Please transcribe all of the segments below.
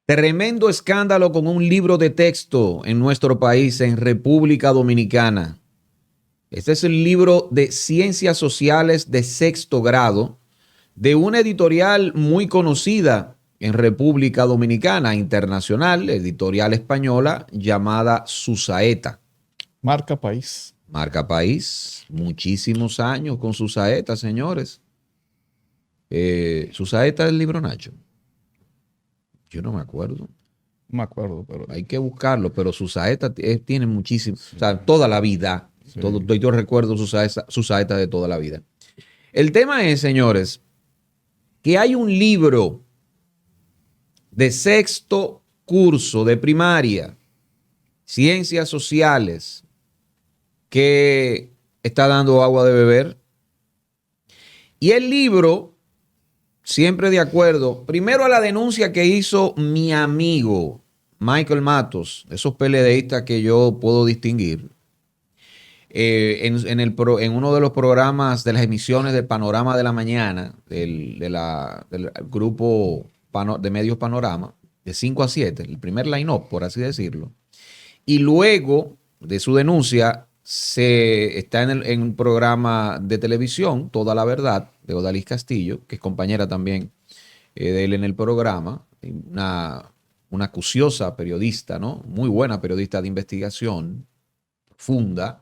Tremendo escándalo con un libro de texto en nuestro país, en República Dominicana. Este es el libro de Ciencias Sociales de sexto grado de una editorial muy conocida en República Dominicana, internacional, editorial española llamada Susaeta. Marca país. Marca país, muchísimos años con Susaeta, señores. Susaeta es el libro Nacho. Yo no me acuerdo. No me acuerdo, pero. Hay que buscarlo, pero Susaeta tiene muchísimo, o sea, toda la vida. Sí. Yo recuerdo Susaeta de toda la vida. El tema es, señores, que hay un libro de sexto curso de primaria, Ciencias Sociales, que está dando agua de beber. Y el libro, siempre de acuerdo, primero a la denuncia que hizo mi amigo Michael Matos, esos PLDistas que yo puedo distinguir, en uno de los programas de las emisiones del Panorama de la Mañana, del grupo de Medios Panorama, de 5 a 7, el primer line-up, por así decirlo. Y luego de su denuncia, está en un programa de televisión, Toda la Verdad, de Odalis Castillo, que es compañera también de él en el programa, una acuciosa periodista, ¿no? Muy buena periodista de investigación, profunda.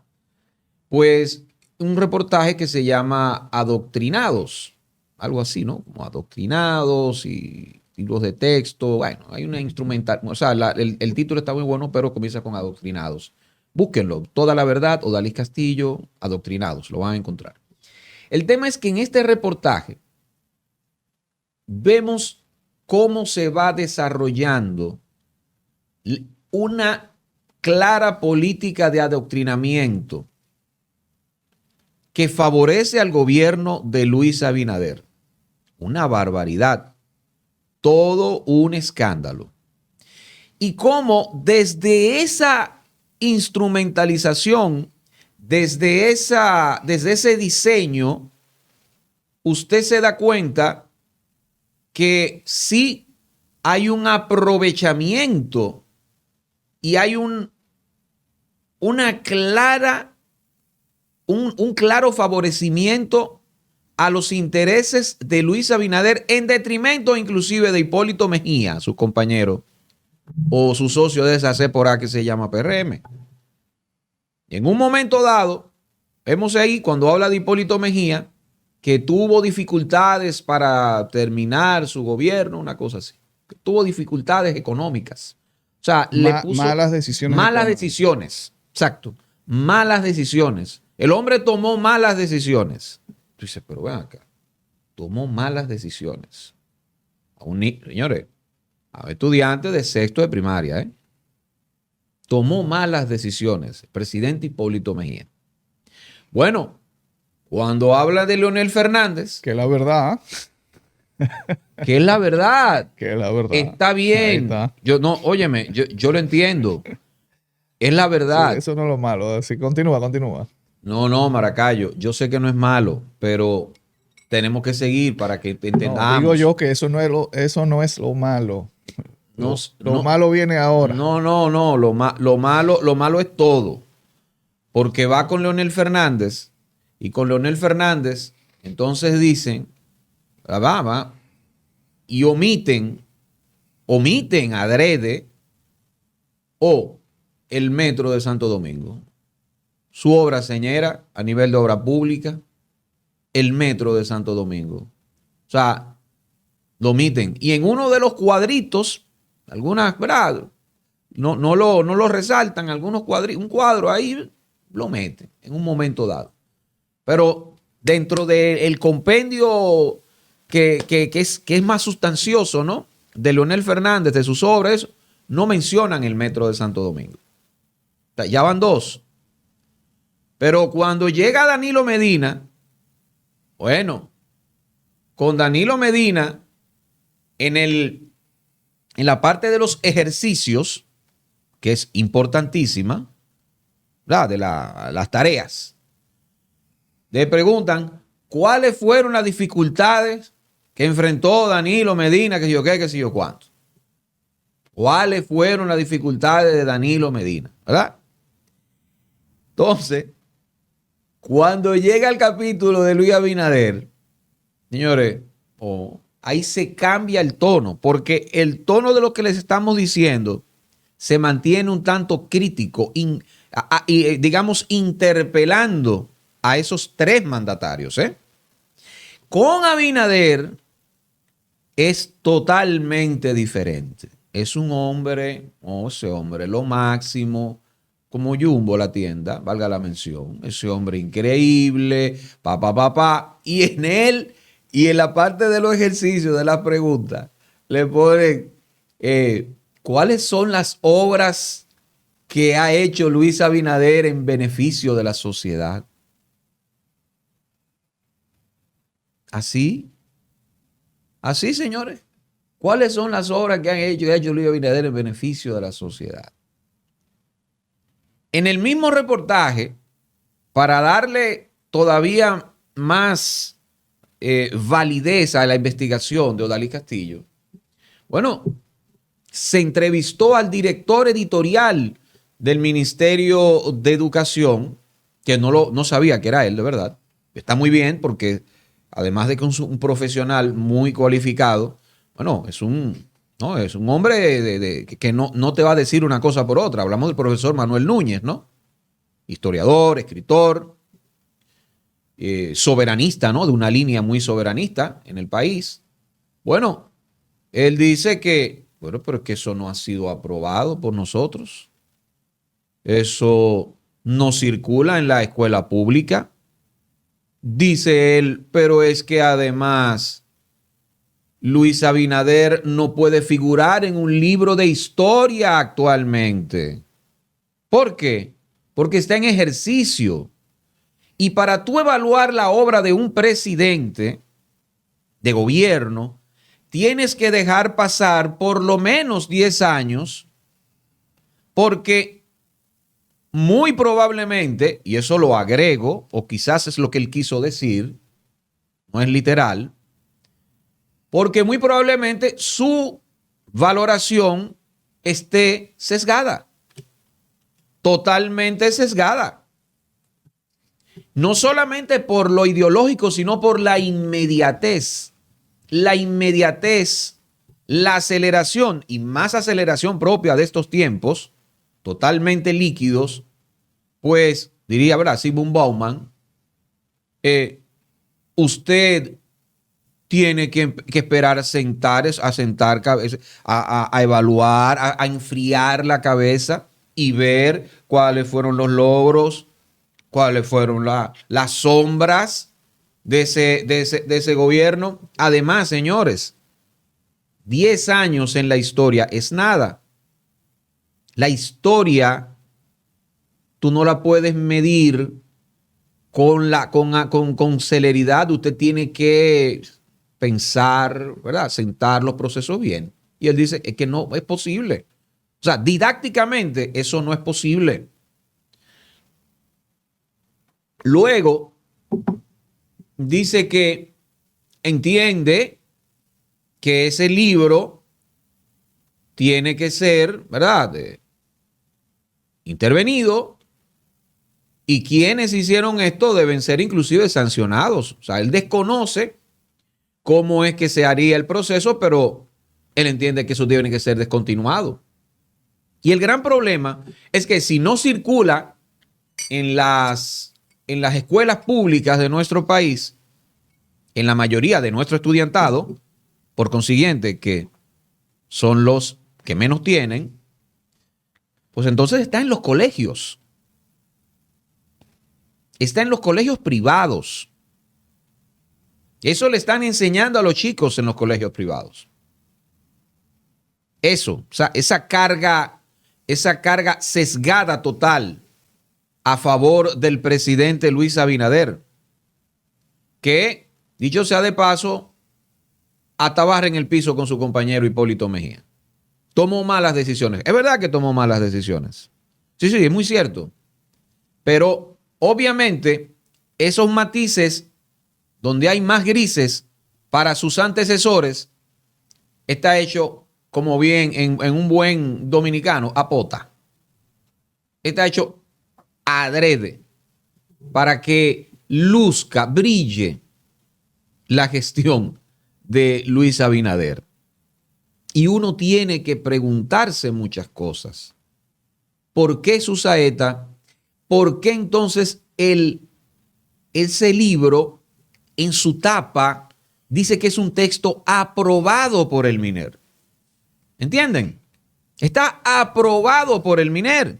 Pues un reportaje que se llama Adoctrinados, algo así, ¿no? Como Adoctrinados y libros de texto. Bueno, hay una instrumental, o sea, el título está muy bueno, pero comienza con Adoctrinados. Búsquenlo, Toda la Verdad, Odalis Castillo, Adoctrinados, lo van a encontrar. El tema es que en este reportaje vemos cómo se va desarrollando una clara política de adoctrinamiento que favorece al gobierno de Luis Abinader. Una barbaridad. Todo un escándalo. Y cómo desde esa instrumentalización, desde ese diseño, usted se da cuenta que sí hay un aprovechamiento y hay un claro favorecimiento a los intereses de Luis Abinader en detrimento inclusive de Hipólito Mejía, su compañero o su socio de esa C por A que se llama PRM. Y en un momento dado, vemos ahí cuando habla de Hipólito Mejía que tuvo dificultades para terminar su gobierno, una cosa así. Que tuvo dificultades económicas. O sea, le puso malas decisiones. Malas decisiones. Exacto. Malas decisiones. El hombre tomó malas decisiones. Tú dices, pero ven acá. Tomó malas decisiones. Señores, a un estudiante de sexto de primaria, tomó malas decisiones. El presidente Hipólito Mejía. Bueno, cuando habla de Leonel Fernández, que la verdad. Que es la verdad. Que es la verdad. Está bien. Está. Óyeme, yo lo entiendo. Es la verdad. Sí, eso no es lo malo. Así, continúa. No, Maracayo, yo sé que no es malo, pero tenemos que seguir para que entendamos. No, digo yo que eso no es lo malo. Lo malo viene ahora. No. Lo malo es todo. Porque va con Leonel Fernández y con Leonel Fernández, entonces dicen, va, y omiten adrede o el metro de Santo Domingo. Su obra señera a nivel de obra pública, el metro de Santo Domingo. O sea, lo omiten. Y en uno de los cuadritos, algunas, ¿verdad? No lo resaltan, algunos cuadritos, un cuadro ahí lo meten en un momento dado. Pero dentro del compendio que es más sustancioso, ¿no? De Leonel Fernández, de sus obras, no mencionan el metro de Santo Domingo. Ya van dos. Pero cuando llega Danilo Medina, bueno, con Danilo Medina en la parte de los ejercicios, que es importantísima, ¿verdad? De las tareas, le preguntan cuáles fueron las dificultades que enfrentó Danilo Medina, que sé yo qué sé yo cuánto. ¿Cuáles fueron las dificultades de Danilo Medina? ¿Verdad? Entonces, cuando llega el capítulo de Luis Abinader, señores, ahí se cambia el tono, porque el tono de lo que les estamos diciendo se mantiene un tanto crítico, digamos, interpelando a esos tres mandatarios. Con Abinader es totalmente diferente. Es un hombre, ese hombre, lo máximo, como Jumbo la tienda, valga la mención. Ese hombre increíble, y en él, y en la parte de los ejercicios, de las preguntas, le ponen, ¿cuáles son las obras que ha hecho Luis Abinader en beneficio de la sociedad? Así, señores. ¿Cuáles son las obras que ha hecho Luis Abinader en beneficio de la sociedad? En el mismo reportaje, para darle todavía más validez a la investigación de Odalis Castillo, bueno, se entrevistó al director editorial del Ministerio de Educación, que no sabía que era él, de verdad. Está muy bien porque además de que es un profesional muy cualificado, bueno, es un hombre que no te va a decir una cosa por otra. Hablamos del profesor Manuel Núñez, ¿no? Historiador, escritor, soberanista, ¿no? De una línea muy soberanista en el país. Bueno, él dice que, bueno, pero es que eso no ha sido aprobado por nosotros. Eso no circula en la escuela pública. Dice él, pero es que además Luis Abinader no puede figurar en un libro de historia actualmente. ¿Por qué? Porque está en ejercicio. Y para tú evaluar la obra de un presidente de gobierno, tienes que dejar pasar por lo menos 10 años, porque muy probablemente, y eso lo agrego, o quizás es lo que él quiso decir, no es literal, porque muy probablemente su valoración esté sesgada, totalmente sesgada. No solamente por lo ideológico, sino por la inmediatez. La inmediatez, la aceleración y más aceleración propia de estos tiempos, totalmente líquidos, pues diría, ¿verdad? Sigmund Bauman, usted tiene que esperar a sentar cabeza, a evaluar, a enfriar la cabeza y ver cuáles fueron los logros, cuáles fueron las sombras de ese gobierno. Además, señores, 10 años en la historia es nada. La historia tú no la puedes medir con celeridad. Usted tiene que pensar, ¿verdad? Sentar los procesos bien. Y él dice, es que no es posible. O sea, didácticamente eso no es posible. Luego, dice que entiende que ese libro tiene que ser, ¿verdad?, intervenido, y quienes hicieron esto deben ser inclusive sancionados. O sea, él desconoce cómo es que se haría el proceso, pero él entiende que eso tiene que ser descontinuado. Y el gran problema es que si no circula en las escuelas públicas de nuestro país, en la mayoría de nuestro estudiantado, por consiguiente, que son los que menos tienen, pues entonces está en los colegios. Está en los colegios privados. Eso le están enseñando a los chicos en los colegios privados. Eso, o sea, esa carga sesgada total a favor del presidente Luis Abinader, que, dicho sea de paso, atabarra en el piso con su compañero Hipólito Mejía. Tomó malas decisiones. Es verdad que tomó malas decisiones. Sí, es muy cierto. Pero obviamente esos matices donde hay más grises para sus antecesores está hecho como bien en un buen dominicano, apota. Está hecho adrede para que luzca, brille la gestión de Luis Abinader. Y uno tiene que preguntarse muchas cosas. ¿Por qué su saeta? ¿Por qué entonces ese libro en su tapa dice que es un texto aprobado por el MINER? ¿Entienden? Está aprobado por el MINER.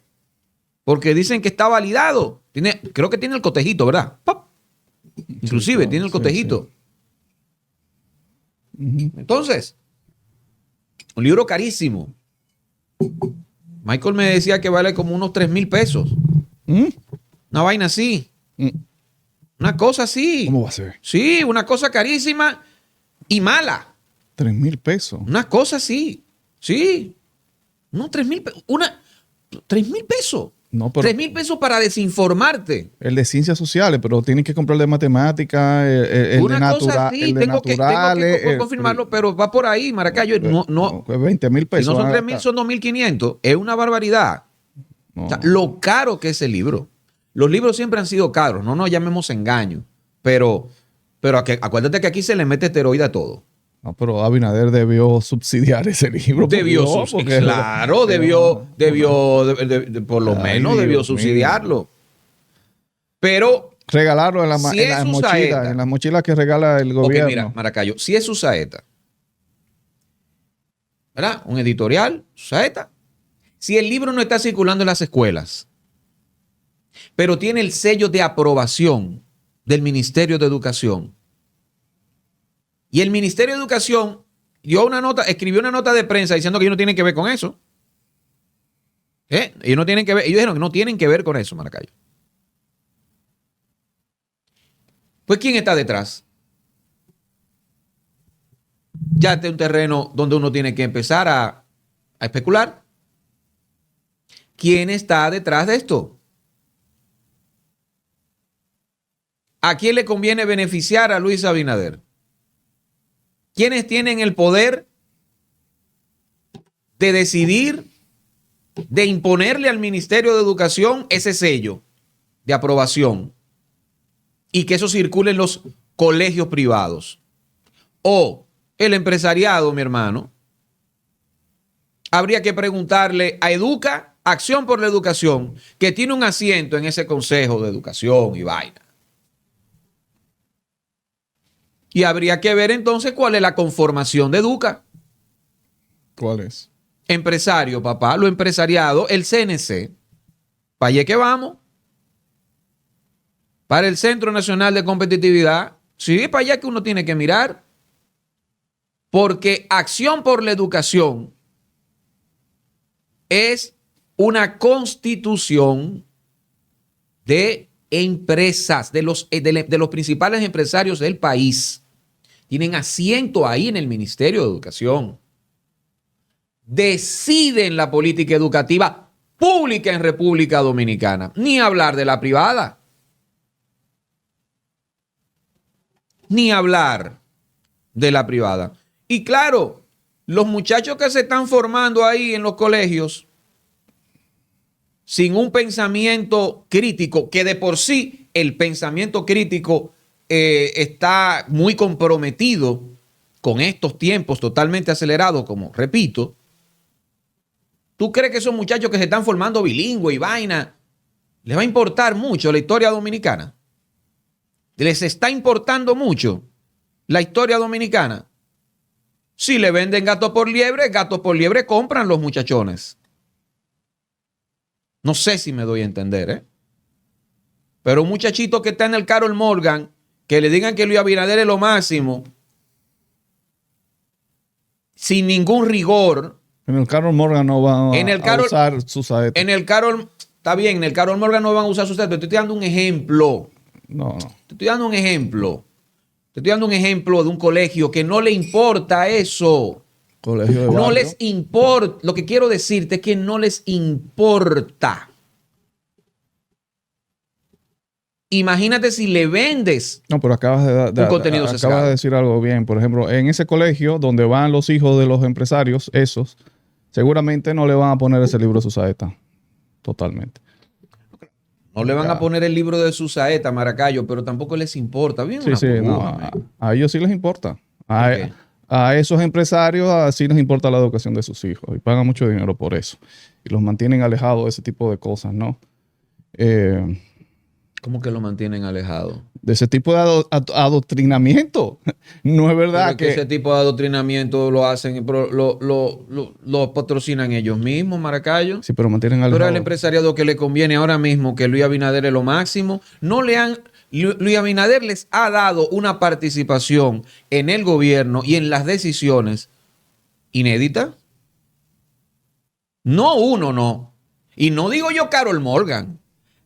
Porque dicen que está validado. Creo que tiene el cotejito, ¿verdad? ¡Pop! Inclusive tiene el cotejito. Sí. Entonces, un libro carísimo. Michael me decía que vale como unos 3,000 pesos. Una vaina así. Una cosa así. ¿Cómo va a ser? Sí, una cosa carísima y mala. 3,000 pesos. Una cosa así. Sí. No, 3,000 pesos. 3,000 pesos. No, pero 3,000 pesos para desinformarte. El de ciencias sociales, pero tienes que comprar el de matemáticas, el de naturales. Tengo que confirmarlo, pero va por ahí, Maracayo. No, 20,000 pesos. Si no son 3,000, son 2,500. Es una barbaridad. No. O sea, lo caro que es el libro. Los libros siempre han sido caros, no nos llamemos engaño. Pero acuérdate que aquí se le mete esteroide a todo. No, pero Abinader debió subsidiar ese libro. Claro, por lo menos debió subsidiarlo. Pero regalarlo en las mochilas que regala el gobierno. Ok, mira, Maracayo, si es su saeta, ¿verdad? Un editorial, su saeta. Si el libro no está circulando en las escuelas, pero tiene el sello de aprobación del Ministerio de Educación, y el Ministerio de Educación escribió una nota de prensa diciendo que ellos no tienen que ver con eso. Ellos dijeron que no tienen que ver con eso, Maracayo. Pues, ¿quién está detrás? Ya este es un terreno donde uno tiene que empezar a especular. ¿Quién está detrás de esto? ¿A quién le conviene beneficiar a Luis Abinader? ¿Quiénes tienen el poder de decidir, de imponerle al Ministerio de Educación ese sello de aprobación y que eso circule en los colegios privados? O el empresariado, mi hermano. Habría que preguntarle a Educa, Acción por la Educación, que tiene un asiento en ese Consejo de Educación y vaina. Y habría que ver entonces cuál es la conformación de Educa. ¿Cuál es? Empresario, papá, lo empresariado, el CNC. ¿Para allá que vamos? Para el Centro Nacional de Competitividad. Sí, para allá que uno tiene que mirar. Porque Acción por la Educación es una constitución de empresas, de los principales empresarios del país. Tienen asiento ahí en el Ministerio de Educación. Deciden la política educativa pública en República Dominicana. Ni hablar de la privada. Ni hablar de la privada. Y claro, los muchachos que se están formando ahí en los colegios, sin un pensamiento crítico, que de por sí el pensamiento crítico está muy comprometido con estos tiempos totalmente acelerados, como repito. ¿Tú crees que esos muchachos que se están formando bilingüe y vaina, les va a importar mucho la historia dominicana? ¿Les está importando mucho la historia dominicana? Si le venden gato por liebre compran los muchachones. No sé si me doy a entender, ¿eh? Pero un muchachito que está en el Carol Morgan, que le digan que Luis Abinader es lo máximo, sin ningún rigor. En el Carol Morgan no van a usar su saeta. Está bien, en el Carol Morgan no van a usar su saeta, pero estoy dando un ejemplo. No. Te estoy dando un ejemplo. Te estoy dando un ejemplo de un colegio que no le importa eso. Colegio de barrio. No les importa. Lo que quiero decirte es que no les importa. Imagínate si le vendes No, pero acabas un contenido sesgado. Acabas de decir algo bien. Por ejemplo, en ese colegio donde van los hijos de los empresarios, esos, seguramente no le van a poner ese libro a su saeta. Totalmente. No le van a poner el libro de su saeta, Maracayo, pero tampoco les importa. Bien, Sí, a ellos sí les importa. A esos empresarios sí les importa la educación de sus hijos y pagan mucho dinero por eso. Y los mantienen alejados de ese tipo de cosas, ¿no? ¿Cómo que lo mantienen alejado? De ese tipo de adoctrinamiento. No es verdad que ese tipo de adoctrinamiento lo hacen, lo patrocinan ellos mismos, Maracayo. Sí, pero mantienen alejado. Pero al empresariado que le conviene ahora mismo que Luis Abinader es lo máximo, Luis Abinader les ha dado una participación en el gobierno y en las decisiones inédita. No uno, no. Y no digo yo Carol Morgan.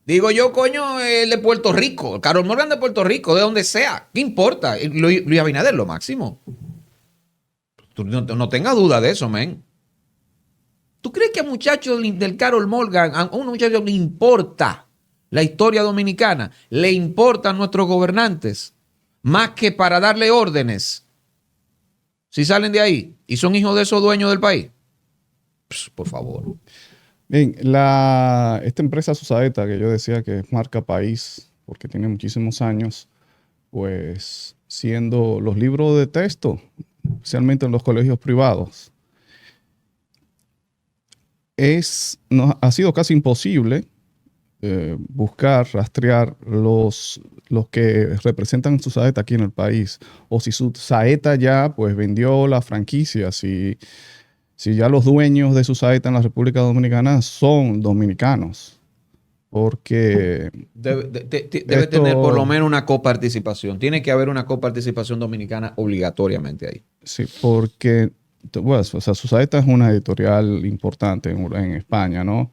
Digo yo, coño, el de Puerto Rico. Carol Morgan de Puerto Rico, de donde sea. ¿Qué importa? Luis Abinader lo máximo. Tú no tengas duda de eso, men. ¿Tú crees que a muchachos del Carol Morgan, a un muchacho le importa la historia dominicana? ¿Le importan nuestros gobernantes? Más que para darle órdenes. Si salen de ahí y son hijos de esos dueños del país. Pues, por favor. Bien, esta empresa Susaeta, que yo decía que es marca país, porque tiene muchísimos años, pues siendo los libros de texto, especialmente en los colegios privados, ha sido casi imposible buscar, rastrear los que representan su saeta aquí en el país, o si su saeta ya pues vendió la franquicia, si ya los dueños de su saeta en la República Dominicana son dominicanos, porque debe tener por lo menos una coparticipación. Tiene que haber una coparticipación dominicana obligatoriamente ahí. Sí, porque bueno, o sea, Susaeta es una editorial importante en España, ¿no?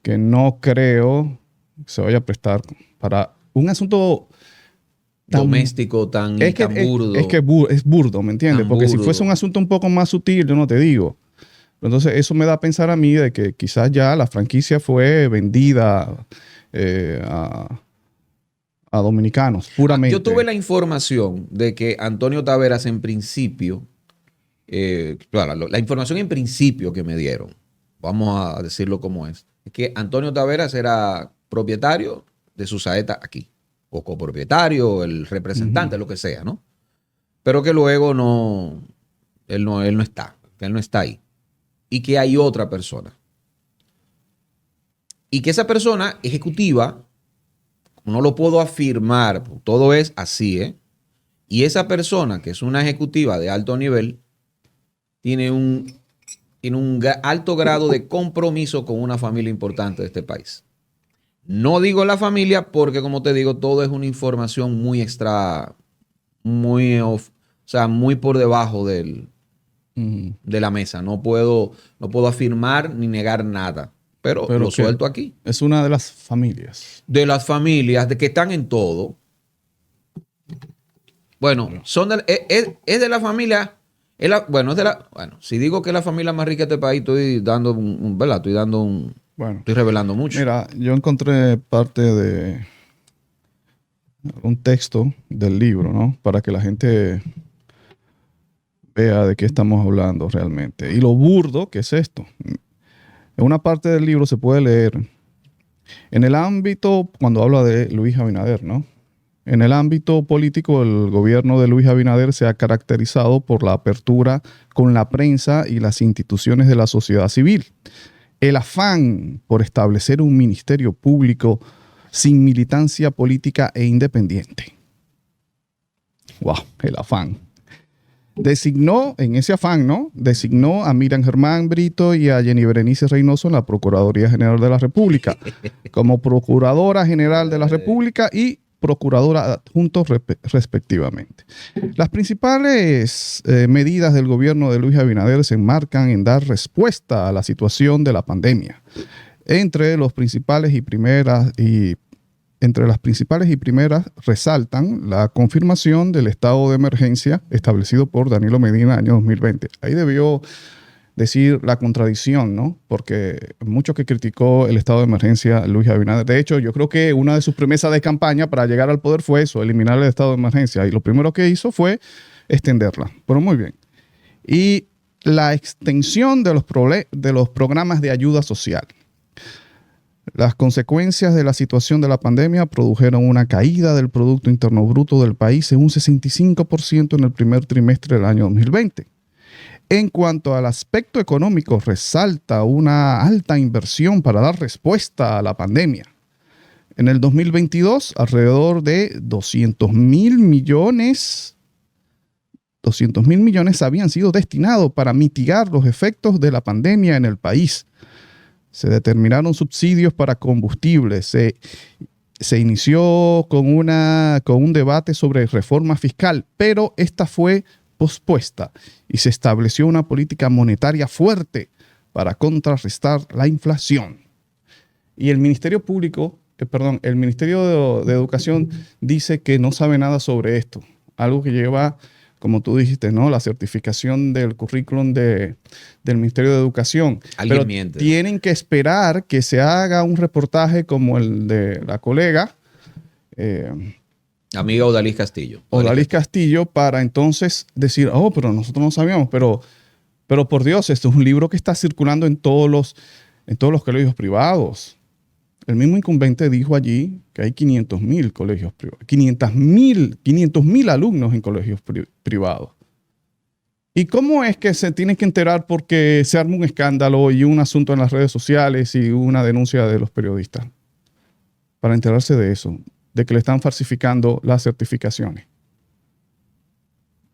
Que no creo que se vaya a prestar para un asunto doméstico tan burdo. Es que es burdo, ¿me entiendes? Porque si fuese un asunto un poco más sutil, yo no te digo. Entonces, eso me da a pensar a mí de que quizás ya la franquicia fue vendida a dominicanos, puramente. Yo tuve la información de que Antonio Taveras en principio, claro, la información en principio que me dieron, vamos a decirlo como es que Antonio Taveras era propietario de su saeta aquí, o copropietario, el representante, lo que sea, ¿no? Pero que luego él no está ahí. Y que hay otra persona. Y que esa persona ejecutiva, no lo puedo afirmar, todo es así, ¿eh? Y esa persona, que es una ejecutiva de alto nivel, tiene un alto grado de compromiso con una familia importante de este país. No digo la familia porque, como te digo, todo es una información muy muy por debajo de la mesa. No puedo afirmar ni negar nada, pero lo suelto aquí. Es una de las familias. De las familias de que están en todo. Bueno, es de la familia. Si digo que es la familia más rica de este país, estoy dando ¿verdad? Estoy revelando mucho. Mira, yo encontré parte de un texto del libro, ¿no? Para que la gente vea de qué estamos hablando realmente. Y lo burdo que es esto. En una parte del libro se puede leer, en el ámbito, cuando habla de Luis Abinader, ¿no? En el ámbito político, el gobierno de Luis Abinader se ha caracterizado por la apertura con la prensa y las instituciones de la sociedad civil. El afán por establecer un ministerio público sin militancia política e independiente. ¡Wow! El afán. En ese afán, ¿no? Designó a Miriam Germán Brito y a Jenny Berenice Reynoso en la Procuraduría General de la República, como Procuradora General de la República y Procuradora adjuntos respectivamente. Las principales medidas del gobierno de Luis Abinader se enmarcan en dar respuesta a la situación de la pandemia. Entre las principales y primeras resaltan la confirmación del estado de emergencia establecido por Danilo Medina en el año 2020. Ahí debió decir la contradicción, ¿no? Porque mucho que criticó el estado de emergencia Luis Abinader. De hecho, yo creo que una de sus promesas de campaña para llegar al poder fue eso, eliminar el estado de emergencia. Y lo primero que hizo fue extenderla. Pero muy bien. Y la extensión de los programas de ayuda social. Las consecuencias de la situación de la pandemia produjeron una caída del Producto Interno Bruto del país en un 65% en el primer trimestre del año 2020. En cuanto al aspecto económico, resalta una alta inversión para dar respuesta a la pandemia. En el 2022, alrededor de 200.000 millones habían sido destinados para mitigar los efectos de la pandemia en el país. Se determinaron subsidios para combustibles. Se inició con un debate sobre reforma fiscal, pero esta fue pospuesta y se estableció una política monetaria fuerte para contrarrestar la inflación. Y el Ministerio de Educación dice que no sabe nada sobre esto. Algo que lleva, como tú dijiste, ¿no? La certificación del currículum del Ministerio de Educación. Alguien Pero miente. tienen que esperar que se haga un reportaje como el de la colega Amiga Odalis Castillo. Odalis Castillo, para entonces decir, oh, pero nosotros no sabíamos, pero por Dios, esto es un libro que está circulando en todos los colegios privados. El mismo incumbente dijo allí que hay 500.000 colegios privados, 500.000 alumnos en colegios privados. ¿Y cómo es que se tiene que enterar porque se arma un escándalo y un asunto en las redes sociales y una denuncia de los periodistas? Para enterarse de eso, de que le están falsificando las certificaciones.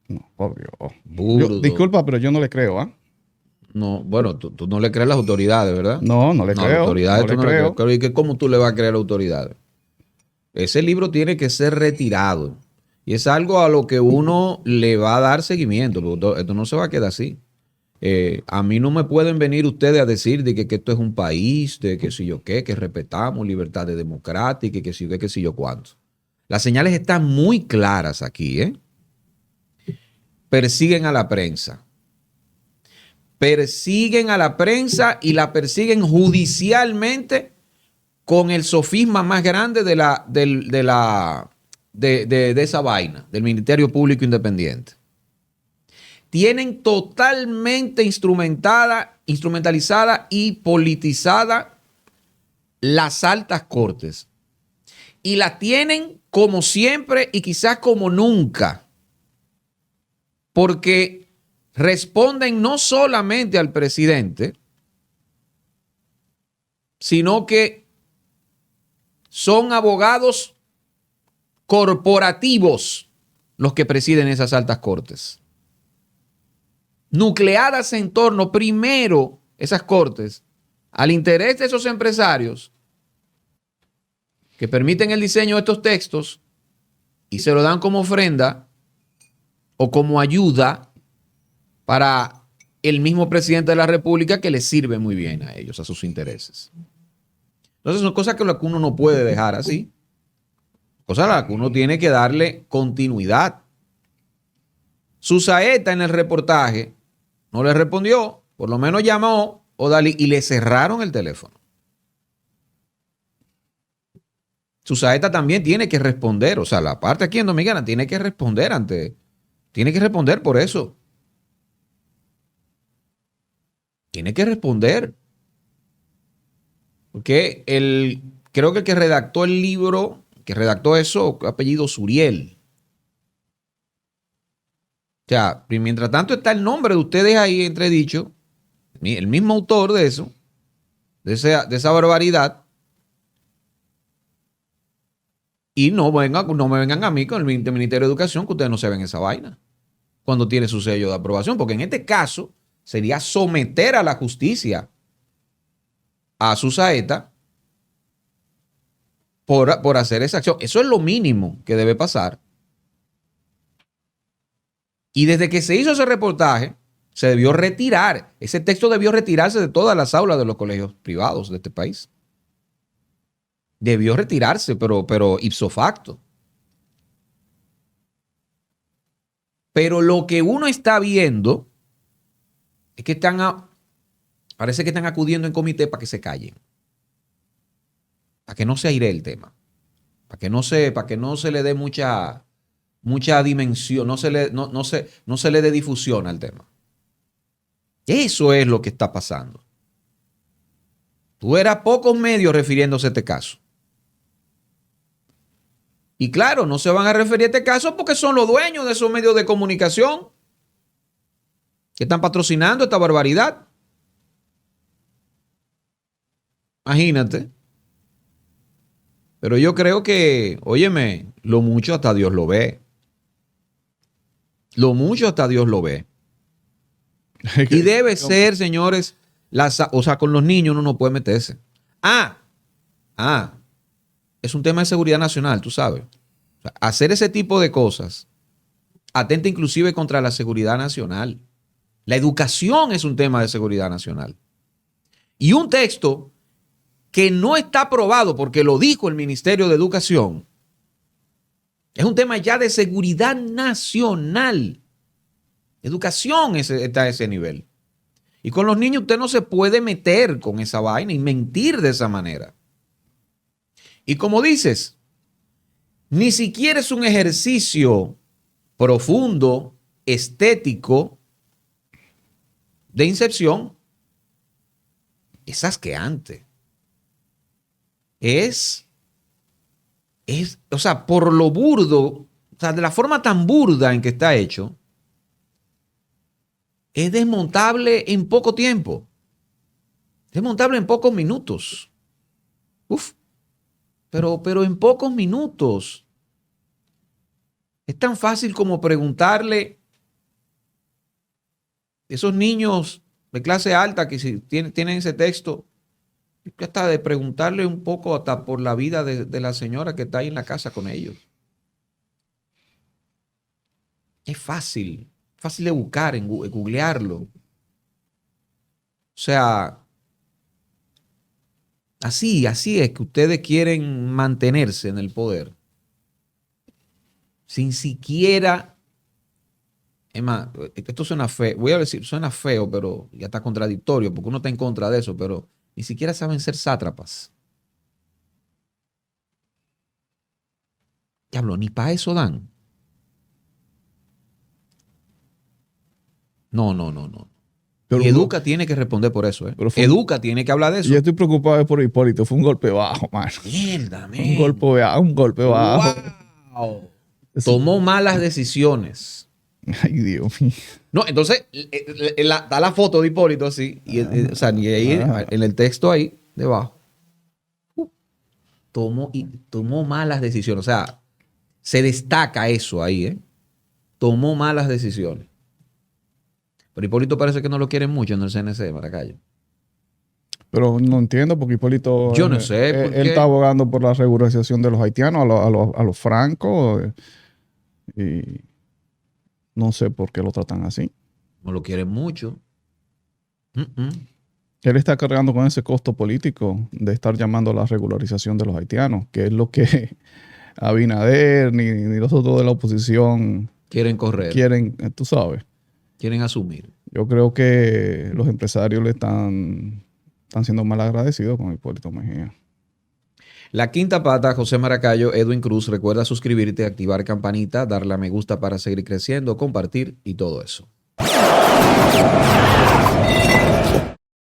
No, por Dios. Disculpa, pero yo no le creo, ¿ah? No, bueno, tú no le crees a las autoridades, ¿verdad? No le creo. Las autoridades no le creo. ¿Y cómo tú le vas a creer a las autoridades? Ese libro tiene que ser retirado. Y es algo a lo que uno le va a dar seguimiento. Esto no se va a quedar así. A mí no me pueden venir ustedes a decir de que esto es un país, de que si yo qué, que respetamos libertades democráticas, que si yo qué, que si yo cuánto. Las señales están muy claras aquí, ¿eh? Persiguen a la prensa. Persiguen a la prensa y la persiguen judicialmente con el sofisma más grande de esa vaina, del Ministerio Público Independiente. Tienen totalmente instrumentalizada y politizada las altas cortes. Y la tienen como siempre y quizás como nunca. Porque responden no solamente al presidente, sino que son abogados corporativos los que presiden esas altas cortes. Nucleadas en torno, primero, esas cortes, al interés de esos empresarios que permiten el diseño de estos textos y se lo dan como ofrenda o como ayuda para el mismo presidente de la República, que le sirve muy bien a ellos, a sus intereses. Entonces son cosas que uno no puede dejar así. Cosas a las que uno tiene que darle continuidad. Susaeta en el reportaje no le respondió, por lo menos llamó Odalis y le cerraron el teléfono. Susaeta también tiene que responder, o sea, la parte aquí en Dominicana tiene que responder tiene que responder por eso. Tiene que responder. Porque creo que el que redactó el libro, que redactó eso, apellido Suriel. O sea, mientras tanto está el nombre de ustedes ahí entredicho, el mismo autor de eso, de esa barbaridad. Y no me vengan a mí con el Ministerio de Educación que ustedes no se ven esa vaina cuando tiene su sello de aprobación, porque en este caso sería someter a la justicia a Susaeta por hacer esa acción. Eso es lo mínimo que debe pasar. Y desde que se hizo ese reportaje, se debió retirar. Ese texto debió retirarse de todas las aulas de los colegios privados de este país. Debió retirarse, pero ipso facto. Pero lo que uno está viendo es que están Parece que están acudiendo en comité para que se callen. Para que no se aire el tema. Para que no se le dé mucha dimensión, no se le dé difusión al tema. Eso es lo que está pasando. Tú eras pocos medios refiriéndose a este caso. Y claro, no se van a referir a este caso porque son los dueños de esos medios de comunicación que están patrocinando esta barbaridad. Imagínate. Pero yo creo que, óyeme, lo mucho hasta Dios lo ve. Lo mucho hasta Dios lo ve. Y debe ser, señores, o sea, con los niños uno no puede meterse. Es un tema de seguridad nacional, tú sabes. O sea, hacer ese tipo de cosas atenta inclusive contra la seguridad nacional. La educación es un tema de seguridad nacional. Y un texto que no está aprobado porque lo dijo el Ministerio de Educación, es un tema ya de seguridad nacional. Educación está a ese nivel. Y con los niños usted no se puede meter con esa vaina y mentir de esa manera. Y como dices, ni siquiera es un ejercicio profundo, estético, de incepción. Es asqueante. O sea, por lo burdo, o sea, de la forma tan burda en que está hecho, es desmontable en poco tiempo. Desmontable en pocos minutos. Pero en pocos minutos. Es tan fácil como preguntarle a esos niños de clase alta que si tienen ese texto, hasta de preguntarle un poco hasta por la vida de la señora que está ahí en la casa con ellos. Es fácil de buscar, googlearlo. O sea, así es que ustedes quieren mantenerse en el poder. Sin siquiera, es más, esto suena feo, voy a decir, suena feo, pero ya está contradictorio, porque uno está en contra de eso, pero ni siquiera saben ser sátrapas. Diablo, ni para eso dan. No. Pero y Educa tiene que responder por eso, ¿eh? Educa tiene que hablar de eso. Yo estoy preocupado por Hipólito. Fue un golpe bajo, mano. Mierda, man. Un golpe bajo. Wow. Tomó malas decisiones. Ay, Dios mío. No, entonces, da la foto de Hipólito así, y ahí, en el texto ahí, debajo. Tomó malas decisiones. O sea, se destaca eso ahí, ¿eh? Tomó malas decisiones. Pero Hipólito parece que no lo quieren mucho en el CNC, Maracayo. Pero no entiendo porque Hipólito... Yo no sé. Él está abogando por la regularización de los haitianos a los francos. Y no sé por qué lo tratan así. No lo quieren mucho. Él está cargando con ese costo político de estar llamando a la regularización de los haitianos, que es lo que Abinader ni los otros de la oposición quieren correr. Tú sabes. Quieren asumir. Yo creo que los empresarios le están siendo mal agradecidos con Hipólito Mejía. La quinta pata, José Maracayo, Edwin Cruz. Recuerda suscribirte, activar campanita, darle a me gusta para seguir creciendo, compartir y todo eso.